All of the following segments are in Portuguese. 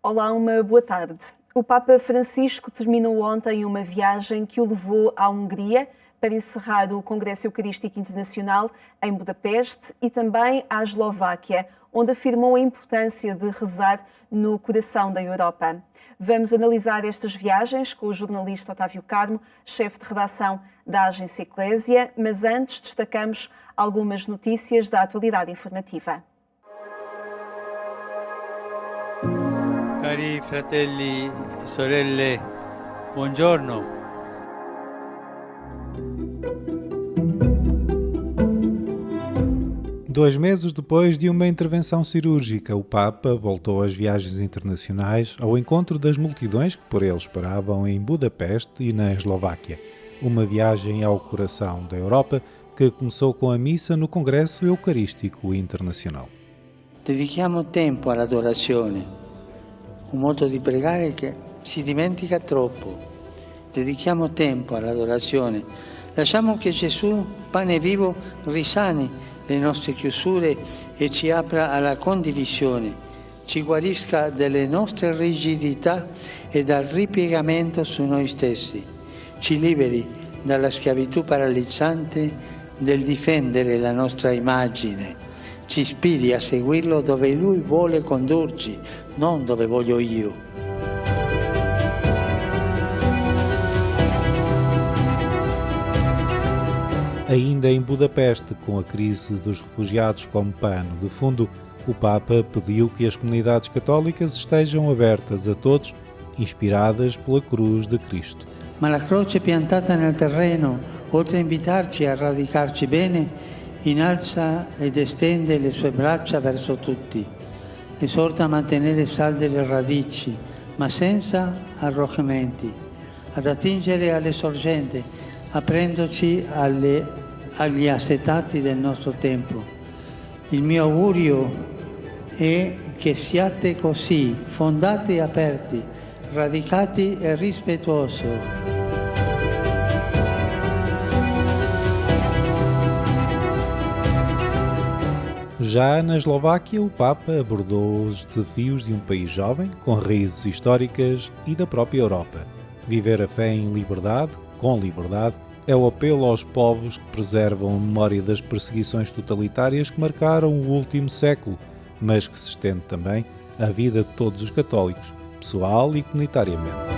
Olá, uma boa tarde. O Papa Francisco terminou ontem uma viagem que o levou à Hungria para encerrar o Congresso Eucarístico Internacional em Budapeste e também à Eslováquia, onde afirmou a importância de rezar no coração da Europa. Vamos analisar estas viagens com o jornalista Otávio Carmo, chefe de redação da Agência Eclésia, mas antes destacamos algumas notícias da atualidade informativa. Cari fratelli e sorelle, buongiorno. Dois meses depois de uma intervenção cirúrgica, o Papa voltou às viagens internacionais ao encontro das multidões que por ele esperavam em Budapeste e na Eslováquia. Uma viagem ao coração da Europa que começou com a missa no Congresso Eucarístico Internacional. Dedichiamo tempo all'adorazione. Un modo di pregare che si dimentica troppo. Dedichiamo tempo all'adorazione. Lasciamo che Gesù, pane vivo, risani le nostre chiusure e ci apra alla condivisione, ci guarisca dalle nostre rigidità e dal ripiegamento su noi stessi, ci liberi dalla schiavitù paralizzante del difendere la nostra immagine. Ci ispiri a seguirlo dove Lui vuole condurci, non dove voglio io. Ainda em Budapeste, com a crise dos refugiados como pano de fundo, o Papa pediu que as comunidades católicas estejam abertas a todos, inspiradas pela cruz de Cristo. Ma la croce piantata nel terreno, oltre a invitarci a radicarci bene, innalza ed estende le sue braccia verso tutti, esorta a mantenere salde le radici, ma senza arroccamenti, ad attingere alle sorgenti, aprendoci agli assetati del nostro tempo. Il mio augurio è che siate così, fondati e aperti, radicati e rispettosi. Já na Eslováquia, o Papa abordou os desafios de um país jovem, com raízes históricas e da própria Europa. Viver a fé em liberdade, com liberdade, é o apelo aos povos que preservam a memória das perseguições totalitárias que marcaram o último século, mas que se estende também à vida de todos os católicos, pessoal e comunitariamente.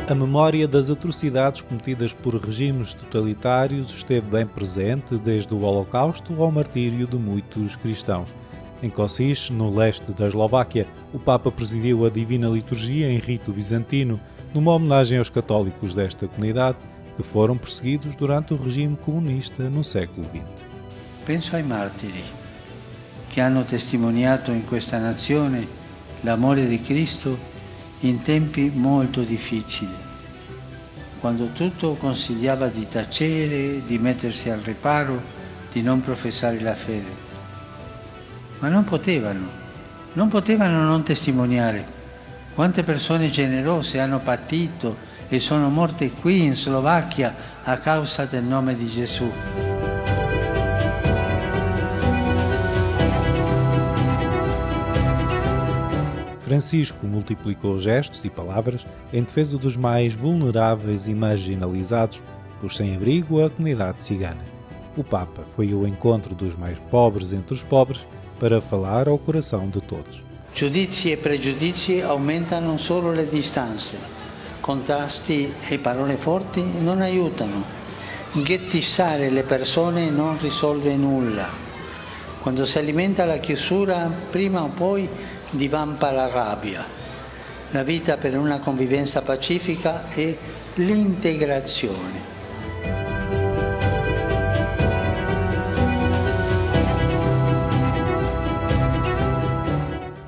A memória das atrocidades cometidas por regimes totalitários esteve bem presente desde o Holocausto ao martírio de muitos cristãos. Em Kosice, no leste da Eslováquia, o Papa presidiu a Divina Liturgia em rito bizantino, numa homenagem aos católicos desta comunidade que foram perseguidos durante o regime comunista no século XX. Penso ai martiri che hanno testimoniato in questa nazione l'amore di Cristo in tempi molto difficili, quando tutto consigliava di tacere, di mettersi al riparo, di non professare la fede. Ma non potevano non testimoniare. Quante persone generose hanno patito e sono morte qui in Slovacchia a causa del nome di Gesù. Francisco multiplicou gestos e palavras em defesa dos mais vulneráveis e marginalizados, dos sem-abrigo à comunidade cigana. O Papa foi ao encontro dos mais pobres entre os pobres para falar ao coração de todos. Giudizi e pregiudizi aumentano solo le distanze. Contrasti e parole forti non aiutano. Ghettizzare le persone non risolve nulla. Quando si alimenta la chiusura, prima o poi divampa la rabbia. La vita per una convivenza pacifica è l'integrazione.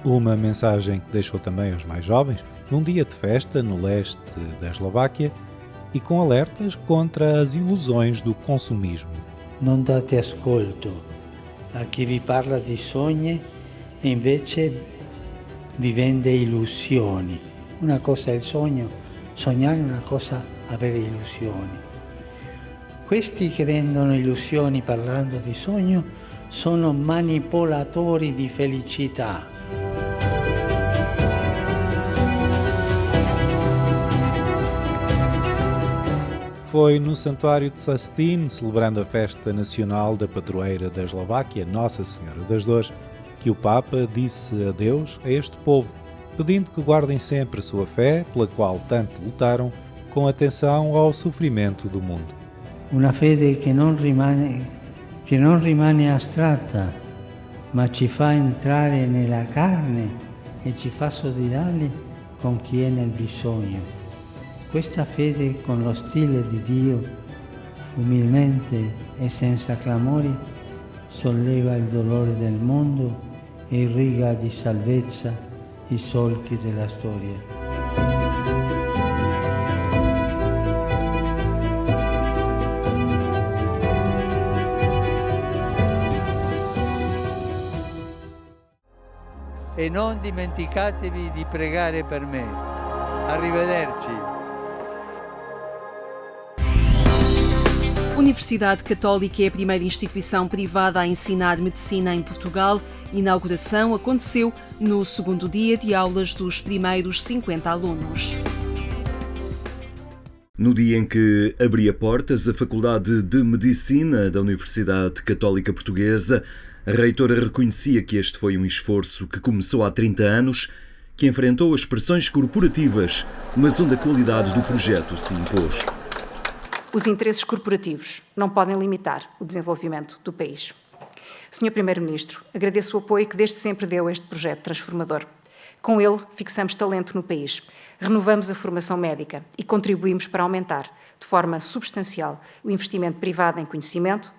Uma mensagem que deixou também aos mais jovens, num dia de festa no leste da Eslováquia e com alertas contra as ilusões do consumismo. Non date ascolto a chi vi parla di sogni e invece vivendo illusioni. Una cosa è il sogno, sognare, una cosa avere illusioni. Questi che vendono illusioni parlando di sogno sono manipolatori di felicità. Foi no Santuário de Sastin, celebrando a festa nacional da padroeira da Eslováquia, Nossa Senhora das Dores, que o Papa disse adeus a este povo, pedindo que guardem sempre a sua fé, pela qual tanto lutaram, com atenção ao sofrimento do mundo. Una fede che non rimane astratta, ma ci fa entrare nella carne e ci fa solidali con chi è nel bisogno. Questa fede con lo stile di Dio, umilmente e senza clamori, solleva il dolore del mondo e irriga di salvezza i solchi della storia. E non dimenticatevi di pregare per me. Arrivederci. Universidade Católica é a primeira instituição privada a ensinar medicina em Portugal. Inauguração aconteceu no segundo dia de aulas dos primeiros 50 alunos. No dia em que abria portas a Faculdade de Medicina da Universidade Católica Portuguesa, a reitora reconhecia que este foi um esforço que começou há 30 anos, que enfrentou as pressões corporativas, mas onde a qualidade do projeto se impôs. Os interesses corporativos não podem limitar o desenvolvimento do país. Sr. Primeiro-Ministro, agradeço o apoio que desde sempre deu a este projeto transformador. Com ele, fixamos talento no país, renovamos a formação médica e contribuímos para aumentar, de forma substancial, o investimento privado em conhecimento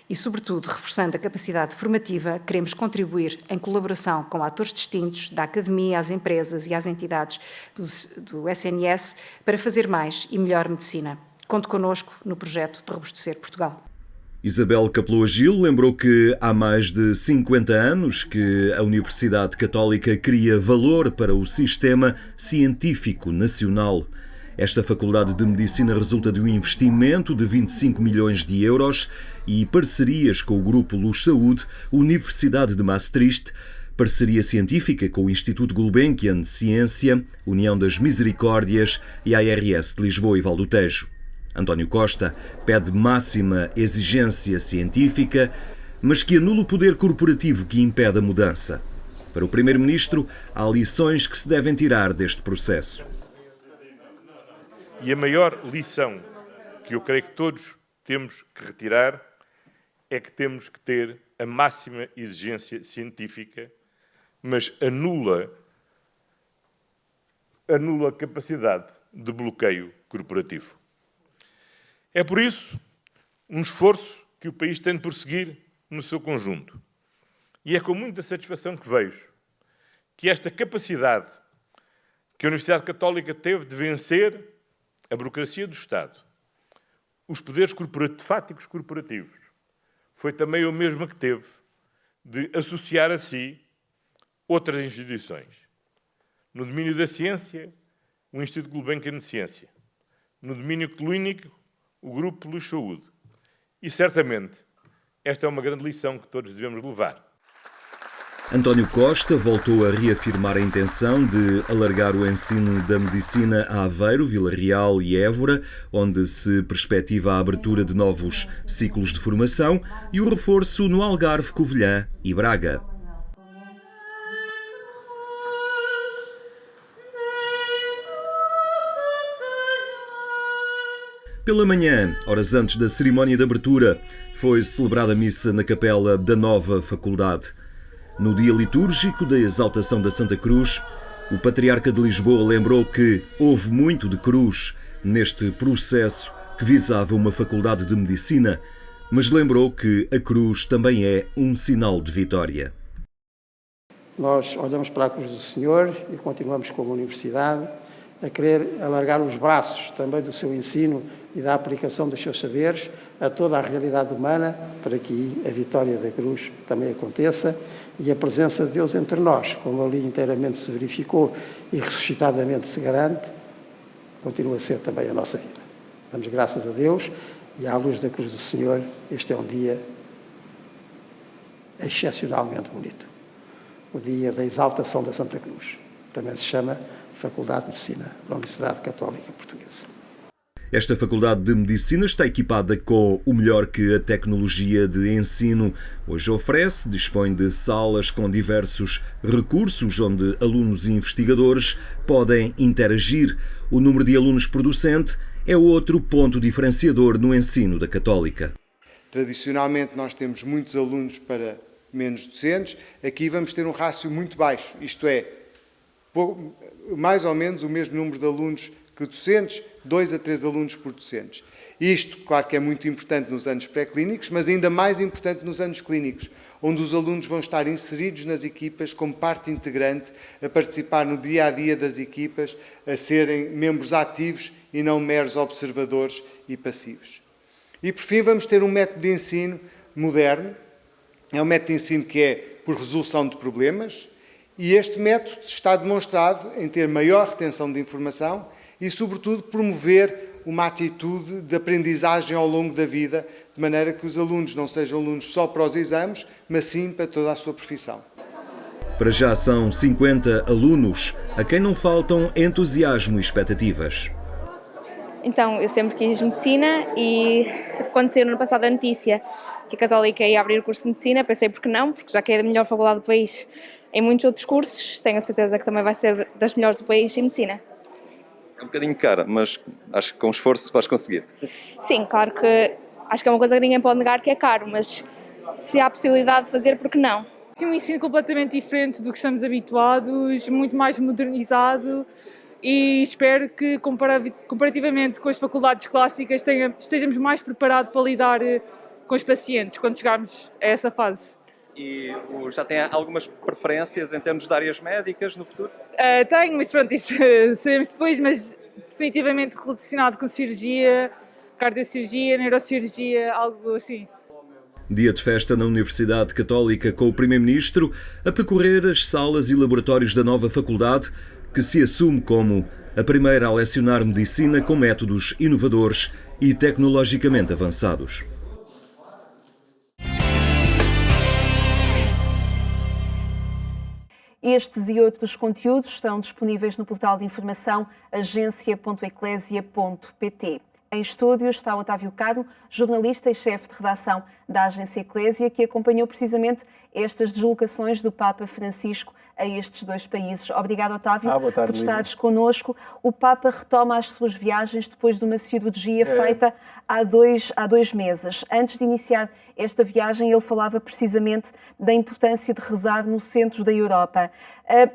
e, sobretudo, reforçando a capacidade formativa, queremos contribuir em colaboração com atores distintos da academia, às empresas e às entidades do SNS para fazer mais e melhor medicina. Conte connosco no projeto de Robustecer Portugal. Isabel Capeloa Gil lembrou que há mais de 50 anos que a Universidade Católica cria valor para o sistema científico nacional. Esta Faculdade de Medicina resulta de um investimento de 25 milhões de euros e parcerias com o Grupo Luz Saúde, Universidade de Maastricht, parceria científica com o Instituto Gulbenkian de Ciência, União das Misericórdias e a ARS de Lisboa e Val do Tejo. António Costa pede máxima exigência científica, mas que anula o poder corporativo que impede a mudança. Para o Primeiro-Ministro, há lições que se devem tirar deste processo. E a maior lição que eu creio que todos temos que retirar é que temos que ter a máxima exigência científica, mas anula a capacidade de bloqueio corporativo. É por isso um esforço que o país tem de prosseguir no seu conjunto. E é com muita satisfação que vejo que esta capacidade que a Universidade Católica teve de vencer a burocracia do Estado, os poderes fáticos corporativos, foi também a mesma que teve de associar a si outras instituições. No domínio da ciência, o Instituto Gulbenkian de Ciência. No domínio clínico, o Grupo Luz Saúde. E, certamente, esta é uma grande lição que todos devemos levar. António Costa voltou a reafirmar a intenção de alargar o ensino da medicina a Aveiro, Vila Real e Évora, onde se perspectiva a abertura de novos ciclos de formação, e o reforço no Algarve, Covilhã e Braga. Pela manhã, horas antes da cerimónia de abertura, foi celebrada a missa na capela da nova faculdade. No dia litúrgico da exaltação da Santa Cruz, o Patriarca de Lisboa lembrou que houve muito de cruz neste processo que visava uma faculdade de medicina, mas lembrou que a cruz também é um sinal de vitória. Nós olhamos para a cruz do Senhor e continuamos como universidade a querer alargar os braços também do seu ensino e da aplicação dos seus saberes a toda a realidade humana para que a vitória da cruz também aconteça e a presença de Deus entre nós, como ali inteiramente se verificou e ressuscitadamente se garante, continua a ser também a nossa vida. Damos graças a Deus e à luz da cruz do Senhor, este é um dia excepcionalmente bonito. O dia da exaltação da Santa Cruz. Também se chama Faculdade de Medicina da Universidade Católica Portuguesa. Esta Faculdade de Medicina está equipada com o melhor que a tecnologia de ensino hoje oferece, dispõe de salas com diversos recursos onde alunos e investigadores podem interagir. O número de alunos por docente é outro ponto diferenciador no ensino da Católica. Tradicionalmente nós temos muitos alunos para menos docentes, aqui vamos ter um rácio muito baixo, isto é, mais ou menos o mesmo número de alunos que docentes, 2 a 3 alunos por docentes. Isto, claro que é muito importante nos anos pré-clínicos, mas ainda mais importante nos anos clínicos, onde os alunos vão estar inseridos nas equipas como parte integrante, a participar no dia-a-dia das equipas, a serem membros ativos e não meros observadores e passivos. E, por fim, vamos ter um método de ensino moderno. É um método de ensino que é por resolução de problemas e este método está demonstrado em ter maior retenção de informação e, sobretudo, promover uma atitude de aprendizagem ao longo da vida, de maneira que os alunos não sejam alunos só para os exames, mas sim para toda a sua profissão. Para já são 50 alunos, a quem não faltam entusiasmo e expectativas. Então, eu sempre quis medicina e quando saiu no ano passado a notícia que a Católica ia abrir o curso de medicina, pensei por que não, porque já que é a melhor faculdade do país em muitos outros cursos, tenho a certeza que também vai ser das melhores do país em medicina. É um bocadinho cara, mas acho que com esforço vais conseguir. Sim, claro que acho que é uma coisa que ninguém pode negar que é caro, mas se há a possibilidade de fazer, por que não? Sim, um ensino completamente diferente do que estamos habituados, muito mais modernizado e espero que comparativamente com as faculdades clássicas estejamos mais preparados para lidar com os pacientes quando chegarmos a essa fase. E já tem algumas preferências em termos de áreas médicas no futuro? Tenho, mas pronto, isso sabemos depois, mas definitivamente relacionado com cirurgia, cardiocirurgia, neurocirurgia, algo assim. Dia de festa na Universidade Católica com o Primeiro-Ministro a percorrer as salas e laboratórios da nova faculdade, que se assume como a primeira a lecionar medicina com métodos inovadores e tecnologicamente avançados. Estes e outros conteúdos estão disponíveis no portal de informação agência.eclésia.pt. Em estúdio está Otávio Carmo, jornalista e chefe de redação da Agência Eclésia, que acompanhou precisamente estas deslocações do Papa Francisco a estes 2 países. Obrigado, Otávio, por estares connosco. O Papa retoma as suas viagens depois de uma cirurgia feita há dois meses. Antes de iniciar esta viagem, ele falava precisamente da importância de rezar no centro da Europa.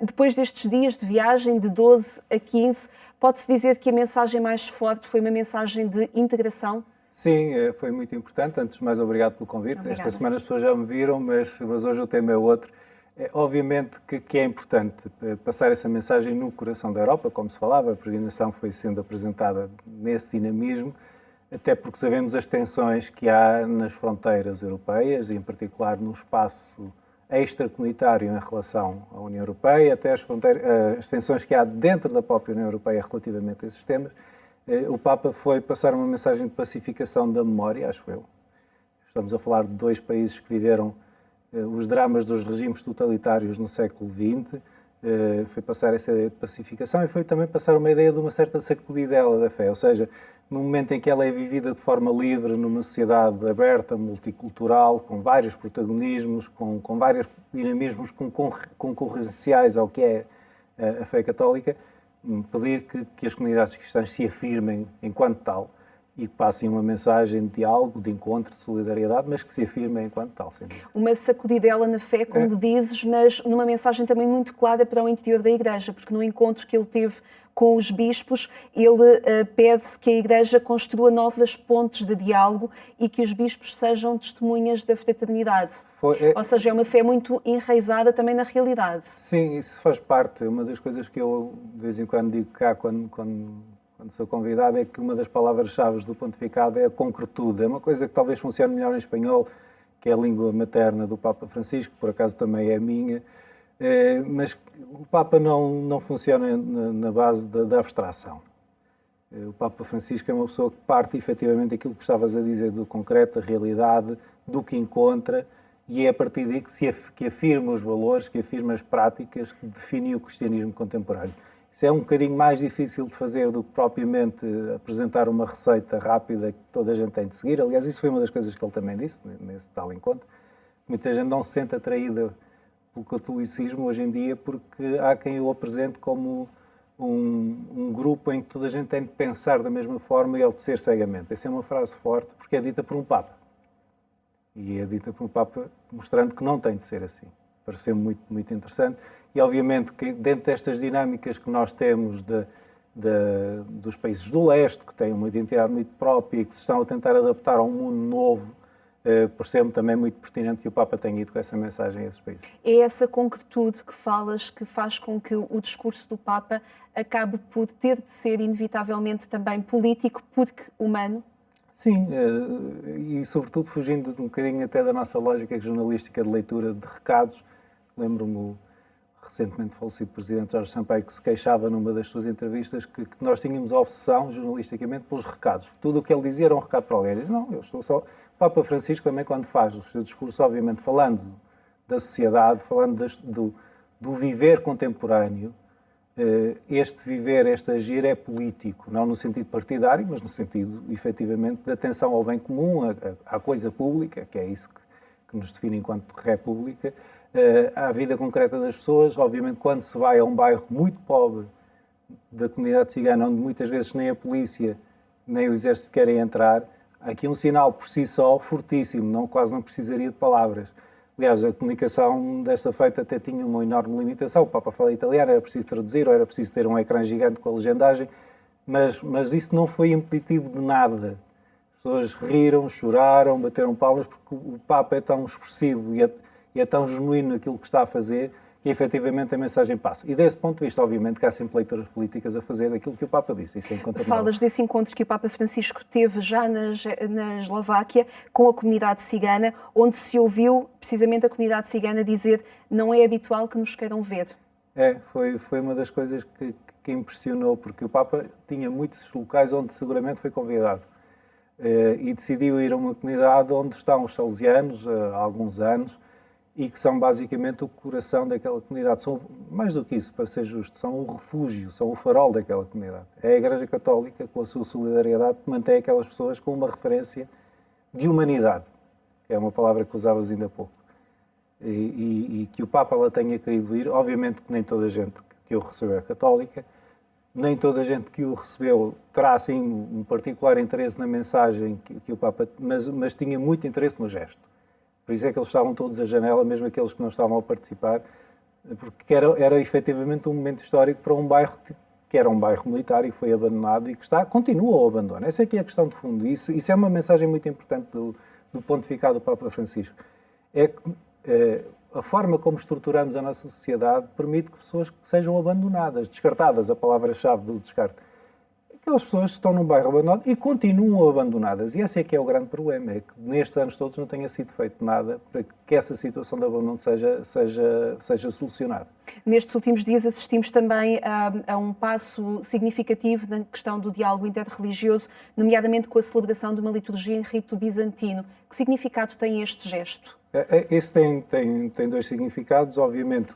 Depois destes dias de viagem, de 12 a 15, pode-se dizer que a mensagem mais forte foi uma mensagem de integração? Sim, foi muito importante. Antes de mais, obrigado pelo convite. Obrigada. Esta semana as pessoas já me viram, mas hoje o tema é outro. Obviamente que é importante passar essa mensagem no coração da Europa, como se falava, a peregrinação foi sendo apresentada nesse dinamismo, até porque sabemos as tensões que há nas fronteiras europeias, e em particular no espaço extracomunitário em relação à União Europeia, até as tensões que há dentro da própria União Europeia relativamente a esses temas. O Papa foi passar uma mensagem de pacificação da memória, acho eu. Estamos a falar de 2 países que viveram os dramas dos regimes totalitários no século XX, foi passar essa ideia de pacificação e foi também passar uma ideia de uma certa sacudidela da fé, ou seja, no momento em que ela é vivida de forma livre, numa sociedade aberta, multicultural, com vários protagonismos, com vários dinamismos concorrenciais ao que é a fé católica, pedir que as comunidades cristãs se afirmem enquanto tal e que passem uma mensagem de diálogo, de encontro, de solidariedade, mas que se afirmem enquanto tal. Sem dúvida. Uma sacudidela na fé, como dizes, mas numa mensagem também muito clara para o interior da Igreja, porque no encontro que ele teve com os bispos, ele pede que a Igreja construa novas pontes de diálogo e que os bispos sejam testemunhas da fraternidade. Ou seja, é uma fé muito enraizada também na realidade. Sim, isso faz parte. Uma das coisas que eu de vez em quando digo cá, quando quando sou convidado, é que uma das palavras-chave do pontificado é a concretude. É uma coisa que talvez funcione melhor em espanhol, que é a língua materna do Papa Francisco, por acaso também é a minha, mas o Papa não funciona na base da abstração. O Papa Francisco é uma pessoa que parte efetivamente daquilo que estavas a dizer, do concreto, da realidade, do que encontra, e é a partir daí que afirma os valores, que afirma as práticas que definem o cristianismo contemporâneo. Isso é um bocadinho mais difícil de fazer do que propriamente apresentar uma receita rápida que toda a gente tem de seguir. Aliás, isso foi uma das coisas que ele também disse nesse tal encontro. Muita gente não se sente atraída pelo catolicismo hoje em dia porque há quem o apresente como um grupo em que toda a gente tem de pensar da mesma forma e obedecer cegamente. Essa é uma frase forte porque é dita por um Papa. E é dita por um Papa mostrando que não tem de ser assim. Pareceu muito, muito interessante. E, obviamente, que dentro destas dinâmicas que nós temos dos países do leste, que têm uma identidade muito própria e que se estão a tentar adaptar a um mundo novo, percebo também muito pertinente que o Papa tenha ido com essa mensagem a esses países. É essa concretude que falas que faz com que o discurso do Papa acabe por ter de ser inevitavelmente também político, porque humano? Sim, e sobretudo fugindo de um bocadinho até da nossa lógica jornalística de leitura de recados. Lembro-me o recentemente falecido presidente Jorge Sampaio que se queixava numa das suas entrevistas que nós tínhamos a obsessão jornalisticamente pelos recados. Tudo o que ele dizia era um recado para alguém. Ele diz, não, eu estou só... O Papa Francisco também quando faz o seu discurso, obviamente falando da sociedade, falando do viver contemporâneo, este viver, este agir é político, não no sentido partidário, mas no sentido, efetivamente, de atenção ao bem comum, à coisa pública, que é isso que nos define enquanto república, à vida concreta das pessoas. Obviamente, quando se vai a um bairro muito pobre da comunidade cigana, onde muitas vezes nem a polícia nem o exército querem entrar, há aqui um sinal por si só fortíssimo, quase não precisaria de palavras. Aliás, a comunicação desta feita até tinha uma enorme limitação. O Papa fala italiano, era preciso traduzir, ou era preciso ter um ecrã gigante com a legendagem, mas isso não foi impeditivo de nada. As pessoas riram, choraram, bateram palmas, porque o Papa é tão expressivo e é tão genuíno naquilo que está a fazer, que efetivamente a mensagem passa. E desse ponto de vista, obviamente, que há sempre leituras políticas a fazer aquilo que o Papa disse. Isso é incontornável. Falas desse encontro que o Papa Francisco teve já na Eslováquia com a comunidade cigana, onde se ouviu precisamente a comunidade cigana dizer não é habitual que nos queiram ver. Foi uma das coisas que impressionou, porque o Papa tinha muitos locais onde seguramente foi convidado. E decidiu ir a uma comunidade onde estão os salesianos há alguns anos, e que são basicamente o coração daquela comunidade. São, mais do que isso, para ser justo, são o refúgio, são o farol daquela comunidade. É a Igreja Católica, com a sua solidariedade, que mantém aquelas pessoas com uma referência de humanidade, que é uma palavra que usavas ainda há pouco. E que o Papa lá tenha querido ir, obviamente que nem toda a gente que o recebeu é católica, nem toda a gente que o recebeu terá, assim, um particular interesse na mensagem que o Papa... Mas tinha muito interesse no gesto. Por isso é que eles estavam todos à janela, mesmo aqueles que não estavam a participar, porque era efetivamente um momento histórico para um bairro que era um bairro militar e que foi abandonado e que continua o abandono. Essa é que é a questão de fundo. Isso é uma mensagem muito importante do pontificado do Papa Francisco. É que a forma como estruturamos a nossa sociedade permite que pessoas sejam abandonadas, descartadas, a palavra-chave do descarte. Aquelas pessoas estão num bairro abandonado e continuam abandonadas. E esse é que é o grande problema, é que nestes anos todos não tenha sido feito nada para que essa situação de abandono seja solucionada. Nestes últimos dias assistimos também a um passo significativo na questão do diálogo interreligioso, nomeadamente com a celebração de uma liturgia em rito bizantino. Que significado tem este gesto? Esse tem dois significados, obviamente.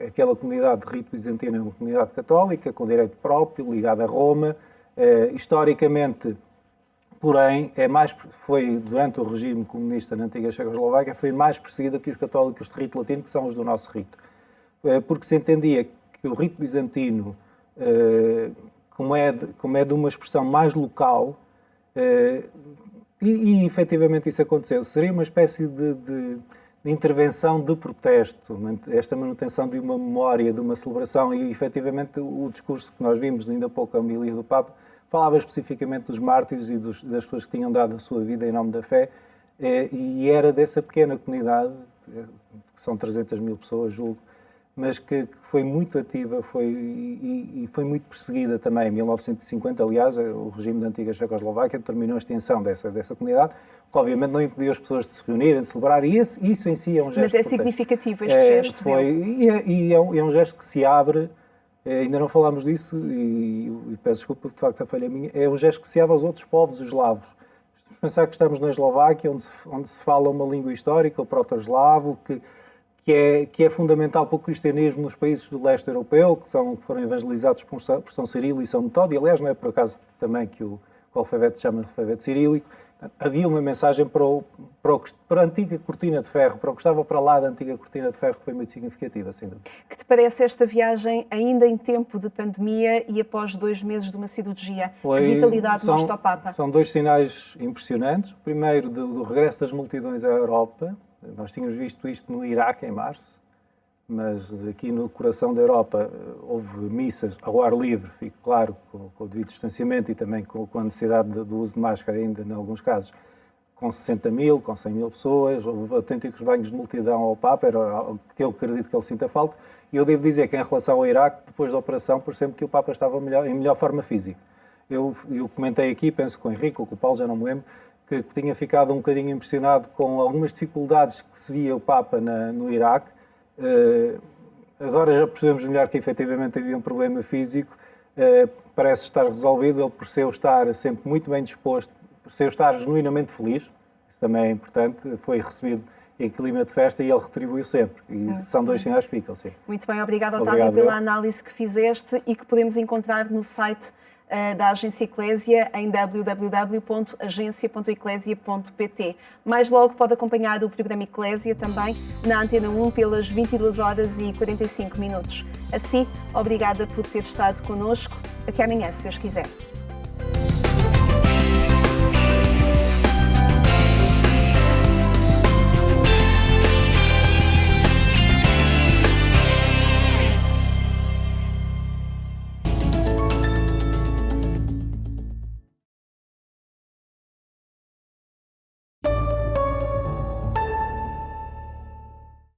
Aquela comunidade de rito bizantino é uma comunidade católica, com direito próprio, ligada a Roma. Historicamente, porém, foi durante o regime comunista na antiga Checoslováquia, foi mais perseguida que os católicos de rito latino, que são os do nosso rito. Porque se entendia que o rito bizantino, como é de uma expressão mais local, e efetivamente isso aconteceu, seria uma espécie de intervenção de protesto, esta manutenção de uma memória, de uma celebração, e efetivamente o discurso que nós vimos ainda há pouco, a homilia do Papa, falava especificamente dos mártires e das pessoas que tinham dado a sua vida em nome da fé, e era dessa pequena comunidade, que são 300 mil pessoas, julgo, mas que foi muito ativa e foi muito perseguida também. Em 1950, aliás, o regime da antiga Checoslováquia determinou a extensão dessa comunidade, que obviamente não impediu as pessoas de se reunirem, de celebrar, e isso em si é um gesto. Mas é significativo este gesto. É um gesto que se abre, ainda não falámos disso, e peço desculpa, de facto a falha minha, é um gesto que se abre aos outros povos eslavos. Vamos pensar que estamos na Eslováquia, onde se fala uma língua histórica, o proto-eslavo, que é fundamental para o cristianismo nos países do leste europeu, que foram evangelizados por São Cirilo e São Metódio. Aliás, não é por acaso também que o alfabeto se chama alfabeto cirílico. Havia uma mensagem para a antiga cortina de ferro, para o que estava para lá da antiga cortina de ferro, que foi muito significativa, sem dúvida. Que te parece esta viagem ainda em tempo de pandemia e após 2 meses de uma cirurgia? Que vitalidade mostra ao Papa? São 2 sinais impressionantes. O primeiro, do regresso das multidões à Europa. Nós tínhamos visto isto no Iraque em março, mas aqui no coração da Europa houve missas ao ar livre, fico claro, com o devido distanciamento e também com a necessidade do uso de máscara ainda, em alguns casos, com 60 mil, com 100 mil pessoas. Houve autênticos banhos de multidão ao Papa, era algo que eu acredito que ele sinta falta. E eu devo dizer que, em relação ao Iraque, depois da operação, percebo que o Papa estava em melhor forma física. Eu comentei aqui, penso com o Henrique ou com o Paulo, já não me lembro, que tinha ficado um bocadinho impressionado com algumas dificuldades que se via o Papa no Iraque. Agora já percebemos melhor que efetivamente havia um problema físico. Parece estar resolvido. Ele pareceu estar sempre muito bem disposto, pareceu estar genuinamente feliz. Isso também é importante. Foi recebido em clima de festa e ele retribuiu sempre. E são 2 sinais que ficam, sim. Muito bem, obrigada, Otávio, pela análise que fizeste e que podemos encontrar no site da Agência Eclésia em www.agencia.eclésia.pt. Mais logo pode acompanhar o programa Eclésia também na Antena 1 pelas 22h45. Assim, obrigada por ter estado connosco. Até amanhã, se Deus quiser.